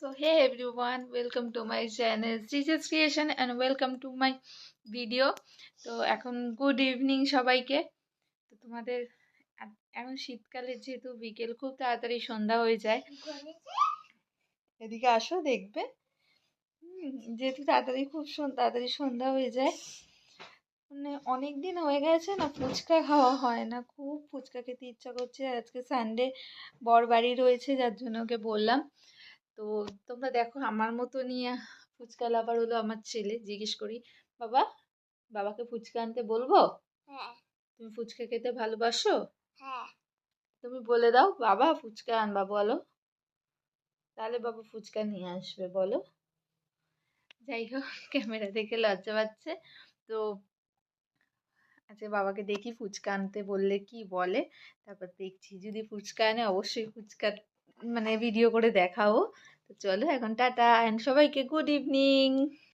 So hey everyone, welcome to my channel Srija's Creation and welcome to my video. তো এখন good evening সবাইকে। তো তোমাদের এখন শীতকালে যেহেতু বিকেল খুব তাড়াতাড়ি সন্ধ্যা হয়ে যায়, এদিকে আসো দেখবে। যেহেতু তাড়াতাড়ি সন্ধ্যা হয়ে যায়, মানে অনেক দিন হয়ে গেছে না ফুচকা খাওয়া হয় না, খুব ফুচকা খেতে ইচ্ছা করছে। আজকে সানডে, বর বাড়ি রয়েছে যার জন্য ওকে বললাম। তো তোমরা দেখো আমার মতো নিয়ে ফুচকা লাভার হলো আমার ছেলে। জিজ্ঞেস করি, বাবা, বাবাকে ফুচকা আনতে বলবো? হ্যাঁ। তুমি ফুচকা খেতে ভালোবাসো? হ্যাঁ। তুমি বলে দাও বাবা ফুচকা আনবা বলো, তাহলে বাবা ফুচকা নিয়ে আসবে, বলো। যাই হোক, ক্যামেরা দেখে লজ্জা পাচ্ছে। তো আচ্ছা, বাবাকে দেখি ফুচকা আনতে বললে কি বলে, তারপর দেখছি। যদি ফুচকা আনে অবশ্যই ফুচকা মানে ভিডিও করে দেখাবো। তো চলো এখন টাটা, এন্ড সবাইকে গুড ইভিনিং।